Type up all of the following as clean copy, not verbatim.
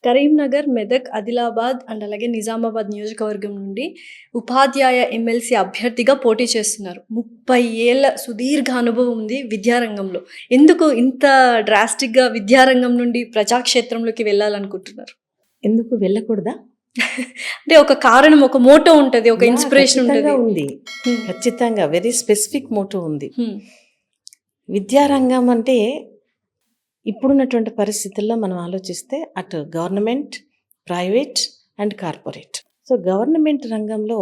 Karimnagar, Medak, Adilabad and అలాగే నిజామాబాద్ నియోజకవర్గం నుండి ఉపాధ్యాయ ఎమ్మెల్సీ అభ్యర్థిగా పోటీ చేస్తున్నారు. 30 ఏళ్ల సుదీర్ఘ అనుభవం ఉంది విద్యారంగంలో. ఎందుకు ఇంత డ్రాస్టిక్‌గా విద్యారంగం నుండి ప్రజాక్షేత్రంలోకి వెళ్ళాలనుకుంటున్నారు? ఎందుకు వెళ్ళకూడదా? అంటే ఒక కారణం, ఒక మోటో ఉంటది. ఒక ఇన్‌స్పిరేషన్ ఖచ్చితంగా ఉంటది. ఉంది. ఖచ్చితంగా వెరీ స్పెసిఫిక్ మోటో ఉంది. హ్మ్. విద్యారంగం అంటే ఇప్పుడున్నటువంటి పరిస్థితుల్లో మనం ఆలోచిస్తే అటు government, private and corporate. So government రంగంలో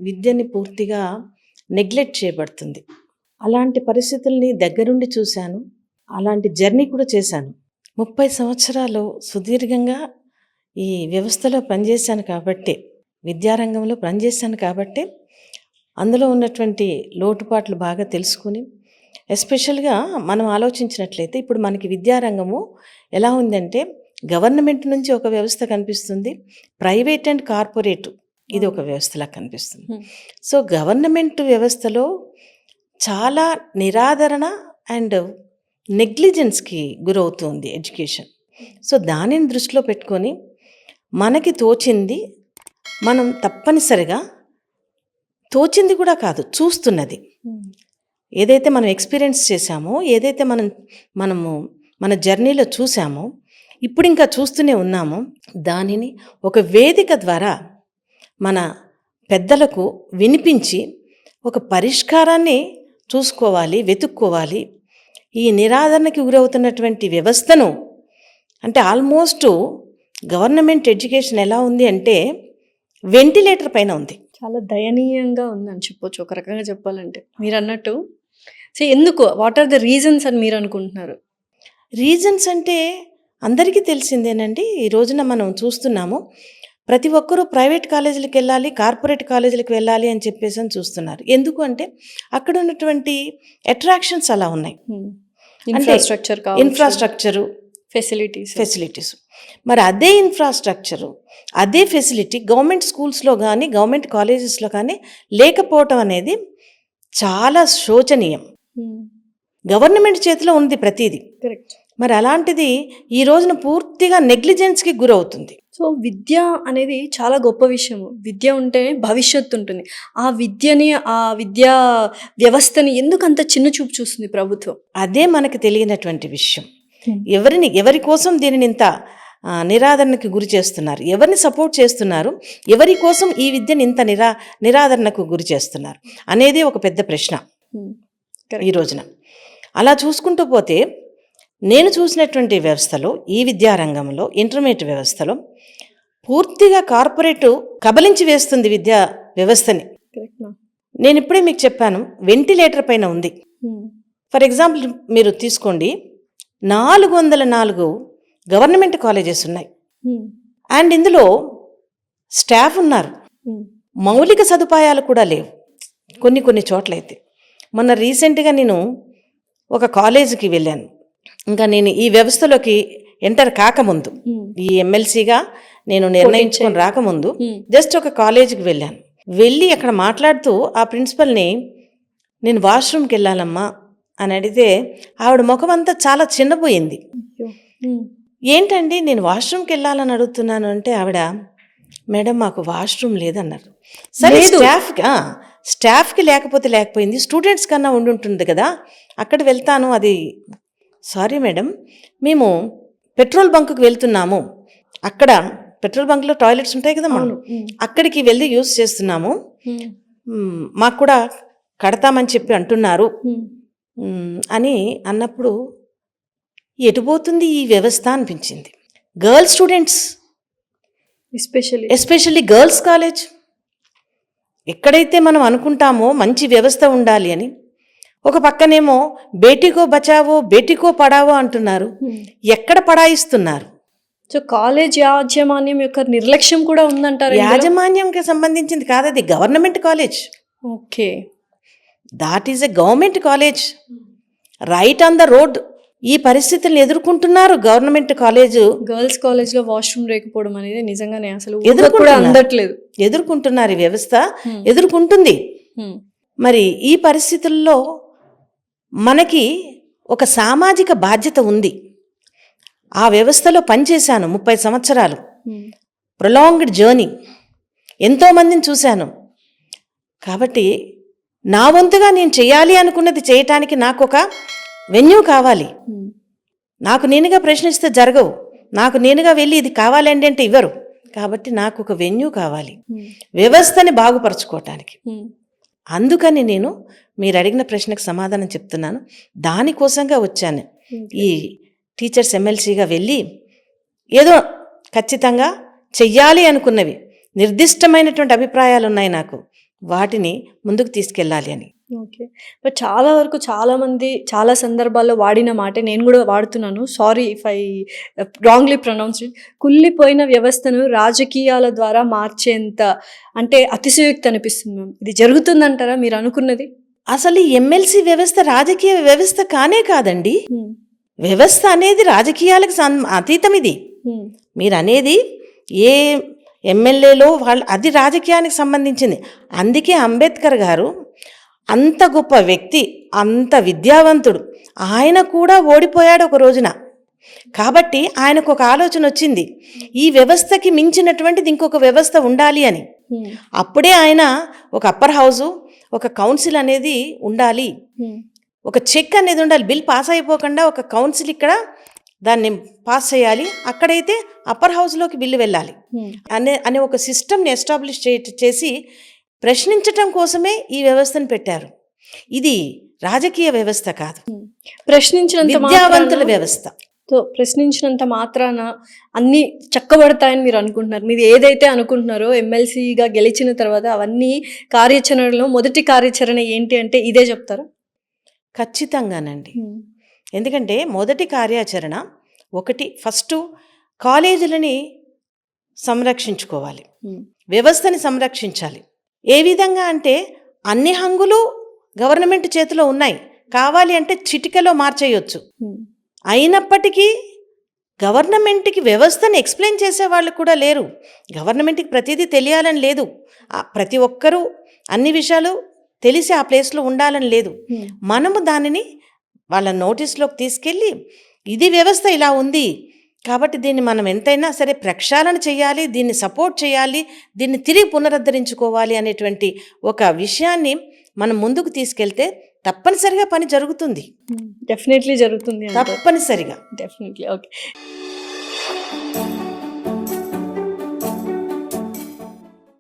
విద్యని పూర్తిగా నెగ్లెక్ట్ చేయబడుతుంది. అలాంటి పరిస్థితుల్ని దగ్గరుండి చూశాను. అలాంటి జర్నీ కూడా చేశాను. 30 సంవత్సరాలు సుదీర్ఘంగా ఈ వ్యవస్థలో పనిచేశాను కాబట్టే, విద్యారంగంలో పనిచేశాను కాబట్టే అందులో ఉన్నటువంటి లోటుపాట్లు బాగా తెలుసుకుని, ఎస్పెషల్గా మనం ఆలోచించినట్లయితే ఇప్పుడు మనకి విద్యారంగము ఎలా ఉందంటే గవర్నమెంట్ నుంచి ఒక వ్యవస్థ కనిపిస్తుంది, ప్రైవేట్ అండ్ కార్పొరేట్ ఇది ఒక వ్యవస్థలా కనిపిస్తుంది. సో గవర్నమెంట్ వ్యవస్థలో చాలా నిరాదరణ అండ్ నెగ్లిజెన్స్కి గురవుతుంది ఎడ్యుకేషన్. సో దానిని దృష్టిలో పెట్టుకొని మనకి తోచింది మనం తప్పనిసరిగా, తోచింది కూడా కాదు చూస్తున్నది, ఏదైతే మనం ఎక్స్పీరియన్స్ చేశామో, ఏదైతే మనము మన జర్నీలో చూసామో, ఇప్పుడు ఇంకా చూస్తూనే ఉన్నామో, దానిని ఒక వేదిక ద్వారా మన పెద్దలకు వినిపించి ఒక పరిష్కారాన్ని చూసుకోవాలి, వెతుక్కోవాలి. ఈ నిరాదరణకి గురవుతున్నటువంటి వ్యవస్థను, అంటే ఆల్మోస్ట్ గవర్నమెంట్ ఎడ్యుకేషన్ ఎలా ఉంది అంటే వెంటిలేటర్ పైన ఉంది. చాలా దయనీయంగా ఉందని చెప్పొచ్చు ఒక రకంగా చెప్పాలంటే. మీరు అన్నట్టు సో ఎందుకు, వాట్ ఆర్ ద రీజన్స్ అని మీరు అనుకుంటున్నారు? రీజన్స్ అంటే అందరికీ తెలిసిందేనండి. ఈ రోజున మనం చూస్తున్నాము, ప్రతి ఒక్కరూ ప్రైవేట్ కాలేజీలకు వెళ్ళాలి, కార్పొరేట్ కాలేజీలకు వెళ్ళాలి అని చెప్పేసి అని చూస్తున్నారు. ఎందుకు అంటే అక్కడ ఉన్నటువంటి అట్రాక్షన్స్ అలా ఉన్నాయి. Infrastructure, facilities. మరి అదే ఇన్ఫ్రాస్ట్రక్చరు, అదే ఫెసిలిటీ గవర్నమెంట్ స్కూల్స్లో కానీ గవర్నమెంట్ కాలేజెస్లో కానీ లేకపోవటం అనేది చాలా శోచనీయం. గవర్నమెంట్ చేతిలో ఉంది ప్రతిదీ. కరెక్ట్. మరి అలాంటిది ఈ రోజున పూర్తిగా నెగ్లిజెన్స్కి గురవుతుంది. సో విద్య అనేది చాలా గొప్ప విషయము. విద్య ఉంటేనే భవిష్యత్తు ఉంటుంది. ఆ విద్యని, ఆ విద్యా వ్యవస్థని ఎందుకు అంత చిన్న చూపు చూస్తుంది ప్రభుత్వం? అదే మనకు తెలియనటువంటి విషయం. ఎవరి కోసం దీనిని ఇంత నిరాదరణకు గురి చేస్తున్నారు, ఎవరిని సపోర్ట్ చేస్తున్నారు, ఎవరి కోసం ఈ విద్యను ఇంత నిరాదరణకు గురి చేస్తున్నారు అనేది ఒక పెద్ద ప్రశ్న ఈ రోజున. అలా చూసుకుంటూ పోతే నేను చూసినటువంటి వ్యవస్థలో, ఈ విద్యారంగంలో, ఇంటర్మీడియట్ వ్యవస్థలో పూర్తిగా కార్పొరేట్ కబలించి వేస్తుంది విద్యా వ్యవస్థని. నేను ఇప్పుడే మీకు చెప్పాను, వెంటిలేటర్ పైన ఉంది. ఫర్ ఎగ్జాంపుల్ మీరు తీసుకోండి, 404 గవర్నమెంట్ కాలేజెస్ ఉన్నాయి. అండ్ ఇందులో స్టాఫ్ ఉన్నారు, మౌలిక సదుపాయాలు కూడా లేవు కొన్ని చోట్లయితే. మొన్న రీసెంట్గా నేను ఒక కాలేజీకి వెళ్ళాను. ఇంకా నేను ఈ వ్యవస్థలోకి ఎంటర్ కాకముందు, ఈ ఎమ్మెల్సీగా నేను నిర్ణయించుకొని రాకముందు జస్ట్ ఒక కాలేజీకి వెళ్ళాను. వెళ్ళి అక్కడ మాట్లాడుతూ ఆ ప్రిన్సిపల్ని, నేను వాష్రూమ్కి వెళ్ళాలమ్మా అని అడిగితే ఆవిడ ముఖం అంతా చాలా చిన్నపోయింది. ఏంటండి నేను వాష్రూమ్కి వెళ్ళాలని అడుగుతున్నాను అంటే ఆవిడ, మేడం మాకు వాష్రూమ్ లేదన్నారు. సరే స్టాఫ్కి లేకపోయింది, స్టూడెంట్స్ కన్నా ఉండుంటుంది కదా, అక్కడ వెళ్తాను. అది సారీ మేడం, మేము పెట్రోల్ బంకుకి వెళ్తున్నాము, అక్కడ పెట్రోల్ బంక్లో టాయిలెట్స్ ఉంటాయి కదా, మనం అక్కడికి వెళ్ళి యూజ్ చేస్తున్నాము, మాకు కూడా కడతామని చెప్పి అంటున్నారు అని అన్నప్పుడు ఎటుపోతుంది ఈ వ్యవస్థ అనిపించింది. Girls students, especially girls college, ఎక్కడైతే మనం అనుకుంటామో మంచి వ్యవస్థ ఉండాలి అని, ఒక పక్కనేమో బేటీకో బచావో బేటీకో పడావో అంటున్నారు. ఎక్కడ పడాయిస్తున్నారు? సో కాలేజ్ యాజమాన్యం యొక్క నిర్లక్ష్యం కూడా ఉందంటారు. యాజమాన్యంకి సంబంధించింది కాదు, అది government college. Okay, that is a government college, right on the road. ఈ పరిస్థితులను ఎదుర్కొంటున్నారు గవర్నమెంట్ కాలేజ్. గర్ల్స్ కాలేజ్లో వాష్రూమ్ లేకపోవడం అనేది నిజంగానే అసలు ఎదుర్కొంటున్నారు, ఈ వ్యవస్థ ఎదుర్కొంటుంది. మరి ఈ పరిస్థితుల్లో మనకి ఒక సామాజిక బాధ్యత ఉంది. ఆ వ్యవస్థలో పనిచేశాను 30 సంవత్సరాలు. ప్రొలాంగ్డ్ జర్నీ, ఎంతోమందిని చూశాను. కాబట్టి నా వంతుగా నేను చేయాలి అనుకున్నది చేయటానికి నాకు ఒక వెన్యూ కావాలి. నాకు నేనుగా ప్రశ్నిస్తే జరగవు. నాకు నేనుగా వెళ్ళి ఇది కావాలండి అంటే ఇవ్వరు. కాబట్టి నాకు ఒక వెన్యూ కావాలి వ్యవస్థని బాగుపరచుకోవటానికి. అందుకని నేను మీరు అడిగిన ప్రశ్నకు సమాధానం చెప్తున్నాను. దానికోసంగా వచ్చాను. ఈ టీచర్స్ ఎమ్మెల్సీగా వెళ్ళి ఏదో ఖచ్చితంగా చెయ్యాలి అనుకున్నవి నిర్దిష్టమైనటువంటి అభిప్రాయాలు ఉన్నాయి నాకు, వాటిని ముందుకు తీసుకెళ్ళాలి అని. ఓకే. బట్ చాలా వరకు చాలామంది చాలా సందర్భాల్లో వాడిన మాటే నేను కూడా వాడుతున్నాను. Sorry if I wrongly pronounce it. కుళ్ళిపోయిన వ్యవస్థను రాజకీయాల ద్వారా మార్చేంత అంటే అతిశయోక్తి అనిపిస్తుంది మ్యామ్. ఇది జరుగుతుందంటారా మీరు అనుకున్నది? అసలు ఈ ఎమ్మెల్సీ వ్యవస్థ రాజకీయ వ్యవస్థ కానే కాదండి. వ్యవస్థ అనేది రాజకీయాలకు అతీతం. ఇది మీరు అనేది ఏ ఎమ్మెల్యేలో వాళ్ళు అది రాజకీయానికి సంబంధించింది. అందుకే అంబేద్కర్ గారు అంత గొప్ప వ్యక్తి, అంత విద్యావంతుడు, ఆయన కూడా ఓడిపోయాడు ఒక రోజున. కాబట్టి ఆయనకు ఒక ఆలోచన వచ్చింది, ఈ వ్యవస్థకి మించినటువంటిది ఇంకొక వ్యవస్థ ఉండాలి అని. అప్పుడే ఆయన ఒక అప్పర్ హౌసు, ఒక కౌన్సిల్ అనేది ఉండాలి, ఒక చెక్ అనేది ఉండాలి. బిల్ పాస్ అయిపోకుండా ఒక కౌన్సిల్ ఇక్కడ దాన్ని పాస్ చేయాలి, అక్కడైతే అప్పర్ హౌస్లోకి బిల్లు వెళ్ళాలి అనే ఒక సిస్టమ్ని ఎస్టాబ్లిష్ చేసి ప్రశ్నించటం కోసమే ఈ వ్యవస్థను పెట్టారు. ఇది రాజకీయ వ్యవస్థ కాదు, విద్యావంతుల వ్యవస్థ. సో ప్రశ్నించినంత మాత్రాన అన్నీ చక్కబడతాయని మీరు అనుకుంటున్నారు? మీరు ఏదైతే అనుకుంటున్నారో ఎమ్మెల్సీగా గెలిచిన తర్వాత అవన్నీ కార్యాచరణలో మొదటి కార్యాచరణ ఏంటి అంటే ఇదే చెప్తారా? ఖచ్చితంగానండి. ఎందుకంటే మొదటి కార్యాచరణ ఒకటి, ఫస్ట్ కాలేజీలని సంరక్షించుకోవాలి, వ్యవస్థని సంరక్షించాలి. ఏ విధంగా అంటే అన్ని హంగులు గవర్నమెంట్ చేతిలో ఉన్నాయి, కావాలి అంటే చిటికలో మార్చేయొచ్చు. అయినప్పటికీ గవర్నమెంట్కి వ్యవస్థని ఎక్స్ప్లెయిన్ చేసేవాళ్ళు కూడా లేరు. గవర్నమెంట్కి ప్రతిదీ తెలియాలని లేదు, ప్రతి ఒక్కరూ అన్ని విషయాలు తెలిసి ఆ ప్లేస్లో ఉండాలని లేదు. మనము దానిని వాళ్ళ నోటీస్లోకి తీసుకెళ్ళి ఇది వ్యవస్థ ఇలా ఉంది కాబట్టి దీన్ని మనం ఎంతైనా సరే ప్రక్షాళన చేయాలి, దీన్ని సపోర్ట్ చేయాలి, దీన్ని తిరిగి పునరుద్ధరించుకోవాలి అనేటువంటి ఒక విషయాన్ని మనం ముందుకు తీసుకెళ్తే తప్పనిసరిగా పని జరుగుతుంది. డెఫినెట్లీ జరుగుతుంది, తప్పనిసరిగా. డెఫినెట్లీ. ఓకే.